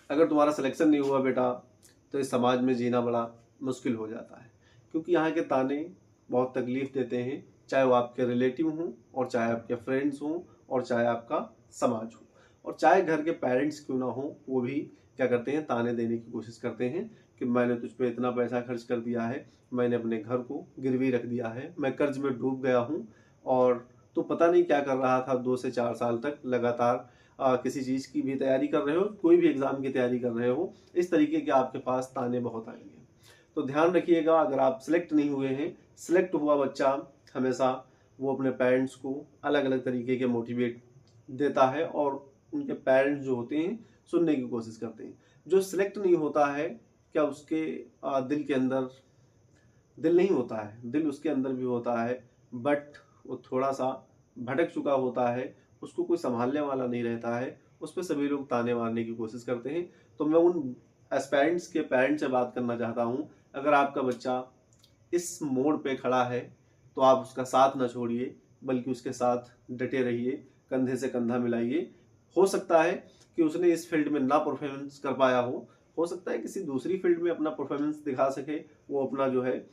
अगर तुम्हारा सिलेक्शन नहीं हुआ बेटा तो इस समाज में जीना बड़ा मुश्किल हो जाता है, क्योंकि यहाँ के ताने बहुत तकलीफ देते हैं, चाहे वो आपके रिलेटिव हों और चाहे आपके फ्रेंड्स हों और चाहे आपका समाज हो और चाहे घर के पेरेंट्स क्यों ना हो, वो भी क्या करते हैं, ताने देने की कोशिश करते हैं कि मैंने तुझ पे इतना पैसा खर्च कर दिया है, मैंने अपने घर को गिरवी रख दिया है, मैं कर्ज में डूब गया हूँ और तू पता नहीं क्या कर रहा था 2 से 4 साल तक लगातार किसी चीज़ की भी तैयारी कर रहे हो, कोई भी एग्ज़ाम की तैयारी कर रहे हो, इस तरीके के आपके पास ताने बहुत आएंगे। तो ध्यान रखिएगा, अगर आप सिलेक्ट नहीं हुए हैं, सिलेक्ट हुआ बच्चा हमेशा वो अपने पेरेंट्स को अलग अलग तरीके के मोटिवेट देता है और उनके पेरेंट्स जो होते हैं सुनने की कोशिश करते हैं। जो सिलेक्ट नहीं होता है, क्या उसके दिल के अंदर दिल नहीं होता है, दिल उसके अंदर भी होता है, बट वो थोड़ा सा भटक चुका होता है, उसको कोई संभालने वाला नहीं रहता है, उस पर सभी लोग ताने मारने की कोशिश करते हैं। तो मैं उन एस्पायरेंट्स के पेरेंट्स से बात करना चाहता हूँ, अगर आपका बच्चा इस मोड़ पे खड़ा है तो आप उसका साथ ना छोड़िए, बल्कि उसके साथ डटे रहिए, कंधे से कंधा मिलाइए। हो सकता है कि उसने इस फील्ड में ना परफॉर्मेंस कर पाया हो सकता है किसी दूसरी फील्ड में अपना परफॉर्मेंस दिखा सके, वो अपना जो है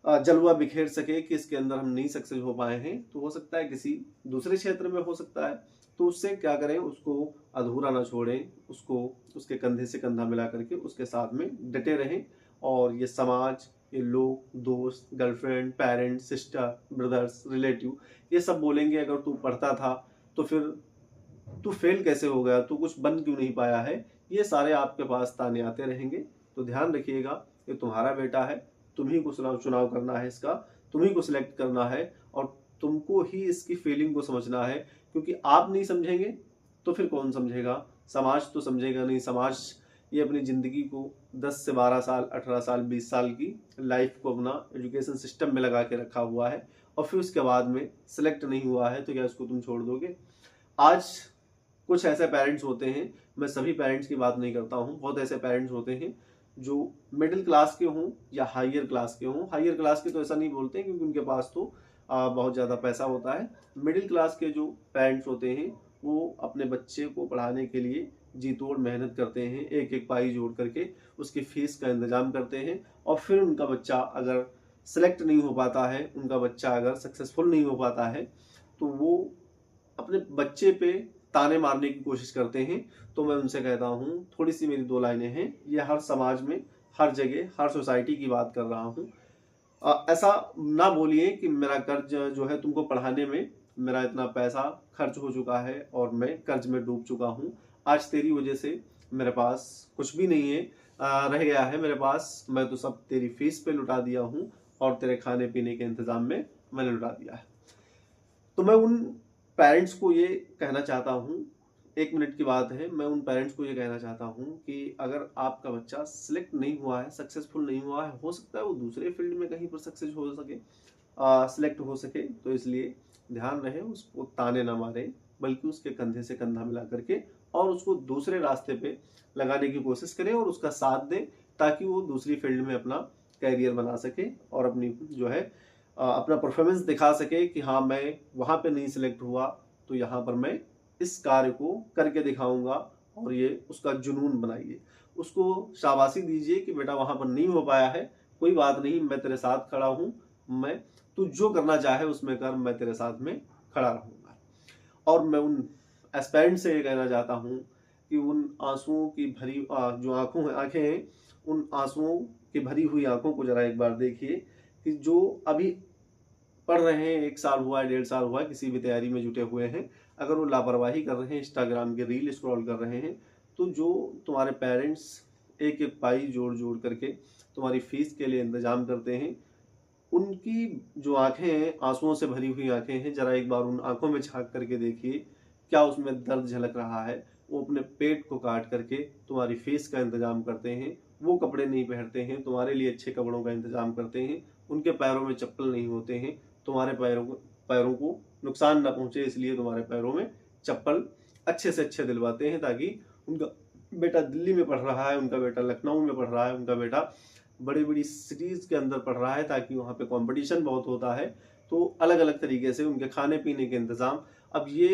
जलवा बिखेर सके कि इसके अंदर हम नहीं सक्सेस हो पाए हैं, तो हो सकता है किसी दूसरे क्षेत्र में हो सकता है। तो उससे क्या करें, उसको अधूरा ना छोड़ें, उसको उसके कंधे से कंधा मिला करके उसके साथ में डटे रहें। और ये समाज, ये लोग, दोस्त, girlfriend, parents, sister, brothers, relative, ये सब बोलेंगे अगर तू पढ़ता था तो फिर तू फेल कैसे हो गया, तू कुछ बन क्यों नहीं पाया है, ये सारे आपके पास ताने आते रहेंगे। तो ध्यान रखिएगा, ये तुम्हारा बेटा है, तुम ही को चुनाव करना है इसका, तुम ही को सिलेक्ट करना है और तुमको ही इसकी फीलिंग को समझना है, क्योंकि आप नहीं समझेंगे तो फिर कौन समझेगा, समाज तो समझेगा नहीं। समाज ये अपनी ज़िंदगी को 10 से 12 साल, 18 साल, 20 साल की लाइफ को अपना एजुकेशन सिस्टम में लगा के रखा हुआ है और फिर उसके बाद में सिलेक्ट नहीं हुआ है तो क्या उसको तुम छोड़ दोगे। आज कुछ ऐसे पेरेंट्स होते हैं, मैं सभी पेरेंट्स की बात नहीं करता हूँ, बहुत ऐसे पेरेंट्स होते हैं जो मिडिल क्लास के हों या हायर क्लास के हों। हायर क्लास के तो ऐसा नहीं बोलते हैं क्योंकि उनके पास तो बहुत ज़्यादा पैसा होता है। मिडिल क्लास के जो पेरेंट्स होते हैं वो अपने बच्चे को पढ़ाने के लिए जी तोड़ मेहनत करते हैं, एक एक पाई जोड़ करके उसकी फीस का इंतजाम करते हैं और फिर उनका बच्चा अगर सेलेक्ट नहीं हो पाता है, उनका बच्चा अगर सक्सेसफुल नहीं हो पाता है, तो वो अपने बच्चे पे ताने मारने की कोशिश करते हैं। तो मैं उनसे कहता हूँ, थोड़ी सी मेरी 2 लाइनें हैं, ये हर समाज में, हर जगह, हर सोसाइटी की बात कर रहा हूँ। ऐसा ना बोलिए कि मेरा कर्ज जो है तुमको पढ़ाने में मेरा इतना पैसा खर्च हो चुका है और मैं कर्ज में डूब चुका हूँ, आज तेरी वजह से मेरे पास कुछ भी नहीं है रह गया है मेरे पास, मैं तो सब तेरी फीस पे लुटा दिया हूँ और तेरे खाने पीने के इंतजाम में मैंने लुटा दिया है। तो मैं उन पेरेंट्स को ये कहना चाहता हूँ, 1 मिनट की बात है, मैं उन पेरेंट्स को ये कहना चाहता हूँ कि अगर आपका बच्चा सिलेक्ट नहीं हुआ है, सक्सेसफुल नहीं हुआ है, हो सकता है वो दूसरे फील्ड में कहीं पर सक्सेस हो सके, सिलेक्ट हो सके, तो इसलिए ध्यान रहे, उसको ताने ना मारें, बल्कि उसके कंधे से कंधा मिला करके और उसको दूसरे रास्ते पे लगाने की कोशिश करें और उसका साथ दें, ताकि वो दूसरी फील्ड में अपना कैरियर बना सके और अपनी जो है अपना परफॉर्मेंस दिखा सके कि हाँ मैं वहाँ पे नहीं सिलेक्ट हुआ तो यहाँ पर मैं इस कार्य को करके दिखाऊंगा। और ये उसका जुनून बनाइए, उसको शाबाशी दीजिए कि बेटा वहाँ पर नहीं हो पाया है, कोई बात नहीं, मैं तेरे साथ खड़ा हूँ, मैं तू जो करना चाहे उसमें कर, मैं तेरे साथ में खड़ा रहूँगा। और मैं उन एस्पेरेंट से ये कहना चाहता हूँ कि उन आंसुओं की भरी जो आंखें हैं, उन आंसुओं की भरी हुई आंखों को जरा एक बार देखिए कि जो अभी पढ़ रहे हैं, 1 साल हुआ है, 1.5 साल हुआ है, किसी भी तैयारी में जुटे हुए हैं, अगर वो लापरवाही कर रहे हैं, इंस्टाग्राम के रील स्क्रॉल कर रहे हैं, तो जो तुम्हारे पेरेंट्स एक एक पाई जोड़ जोड़ करके तुम्हारी फीस के लिए इंतजाम करते हैं, उनकी जो आंखें हैं, आंसुओं से भरी हुई आंखें हैं, जरा एक बार उन आंखों में झांक करके देखिए, क्या उसमें दर्द झलक रहा है। वो अपने पेट को काट करके तुम्हारी फीस का इंतजाम करते हैं, वो कपड़े नहीं पहनते हैं, तुम्हारे लिए अच्छे कपड़ों का इंतजाम करते हैं, उनके पैरों में चप्पल नहीं होते हैं, तुम्हारे पैरों को नुकसान ना पहुंचे, इसलिए तुम्हारे पैरों में चप्पल अच्छे से अच्छे दिलवाते हैं, ताकि उनका बेटा दिल्ली में पढ़ रहा है, उनका बेटा लखनऊ में पढ़ रहा है, उनका बेटा बड़ी बड़ी सिटीज़ के अंदर पढ़ रहा है, ताकि वहाँ पे कंपटीशन बहुत होता है, तो अलग अलग तरीके से उनके खाने पीने के इंतज़ाम। अब ये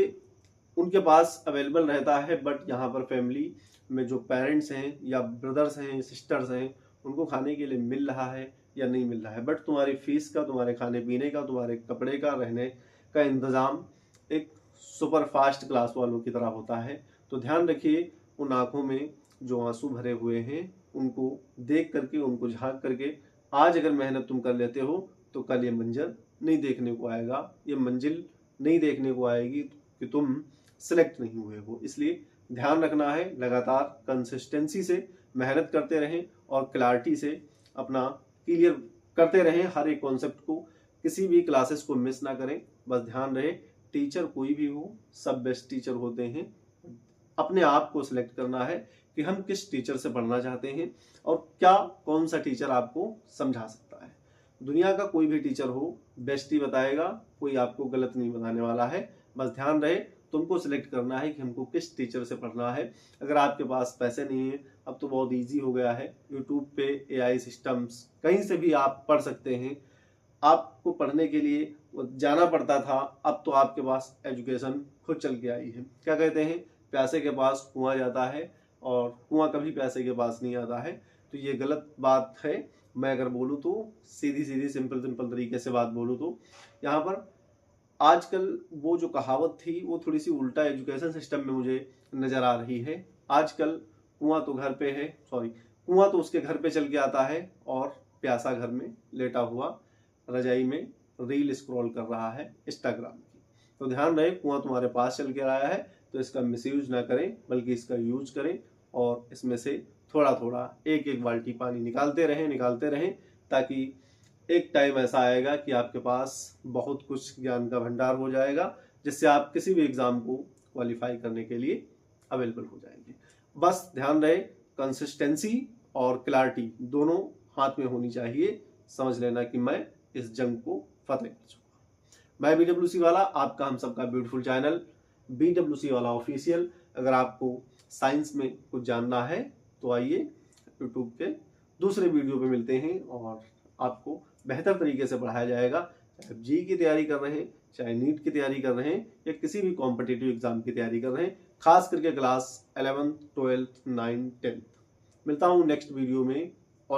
उनके पास अवेलेबल रहता है, बट यहाँ पर फैमिली में जो पेरेंट्स हैं या ब्रदर्स हैं, सिस्टर्स हैं, उनको खाने के लिए मिल रहा है या नहीं मिल रहा है। बट तुम्हारी फीस का, तुम्हारे खाने पीने का, तुम्हारे कपड़े का, रहने का इंतज़ाम एक सुपर फास्ट क्लास वालों की तरह होता है। तो ध्यान रखिए, उन आंखों में जो आंसू भरे हुए हैं उनको देख करके, उनको झांक करके आज अगर मेहनत तुम कर लेते हो तो कल ये मंजर नहीं देखने को आएगा, ये मंजिल नहीं देखने को आएगी कि तुम सिलेक्ट नहीं हुए हो। इसलिए ध्यान रखना है, लगातार कंसिस्टेंसी से मेहनत करते रहें और क्लैरिटी से अपना क्लियर करते रहें हर एक कॉन्सेप्ट को, किसी भी क्लासेस को मिस ना करें। बस ध्यान रहे, टीचर कोई भी हो, सब बेस्ट टीचर होते हैं। अपने आप को सिलेक्ट करना है कि हम किस टीचर से पढ़ना चाहते हैं और क्या कौन सा टीचर आपको समझा सकता है। दुनिया का कोई भी टीचर हो बेस्ट ही बताएगा, कोई आपको गलत नहीं बताने वाला है। बस ध्यान रहे, तुमको सिलेक्ट करना है कि हमको किस टीचर से पढ़ना है। अगर आपके पास पैसे नहीं है, अब तो बहुत इजी हो गया है, यूट्यूब पे एआई सिस्टम्स, कहीं से भी आप पढ़ सकते हैं। आपको पढ़ने के लिए जाना पड़ता था, अब तो आपके पास एजुकेशन खुद चल के आई है। क्या कहते हैं, प्यासे के पास कुआं जाता है और कुआं कभी प्यासे के पास नहीं आता है। तो ये गलत बात है। मैं अगर बोलूँ तो सीधी सीधी सिंपल सिंपल तरीके से बात बोलूँ तो यहाँ पर आजकल वो जो कहावत थी वो थोड़ी सी उल्टा एजुकेशन सिस्टम में मुझे नजर आ रही है। आजकल कुआं तो घर पे है, सॉरी, कुआं तो उसके घर पे चल के आता है और प्यासा घर में लेटा हुआ रजाई में रील स्क्रॉल कर रहा है इंस्टाग्राम की। तो ध्यान रहे, कुआं तुम्हारे पास चल के आया है तो इसका मिसयूज ना करें, बल्कि इसका यूज करें और इसमें से थोड़ा थोड़ा एक एक बाल्टी पानी निकालते रहें, ताकि एक टाइम ऐसा आएगा कि आपके पास बहुत कुछ ज्ञान का भंडार हो जाएगा, जिससे आप किसी भी एग्जाम को क्वालिफाई करने के लिए अवेलेबल हो जाएंगे। बस ध्यान रहे, कंसिस्टेंसी और क्लैरिटी दोनों हाथ में होनी चाहिए। समझ लेना कि मैं इस जंग को फतेह कर चुका। मैं BWC वाला, आपका हम सबका ब्यूटीफुल चैनल BWC वाला ऑफिशियल। अगर आपको साइंस में कुछ जानना है तो आइए यूट्यूब के दूसरे वीडियो पे मिलते हैं और आपको बेहतर तरीके से पढ़ाया जाएगा। चाहे आप जी की तैयारी कर रहे हैं, चाहे नीट की तैयारी कर रहे हैं या किसी भी कॉम्पिटिटिव एग्जाम की तैयारी कर रहे हैं, खास करके class 11th 12th 9th 10th। मिलता हूँ नेक्स्ट वीडियो में।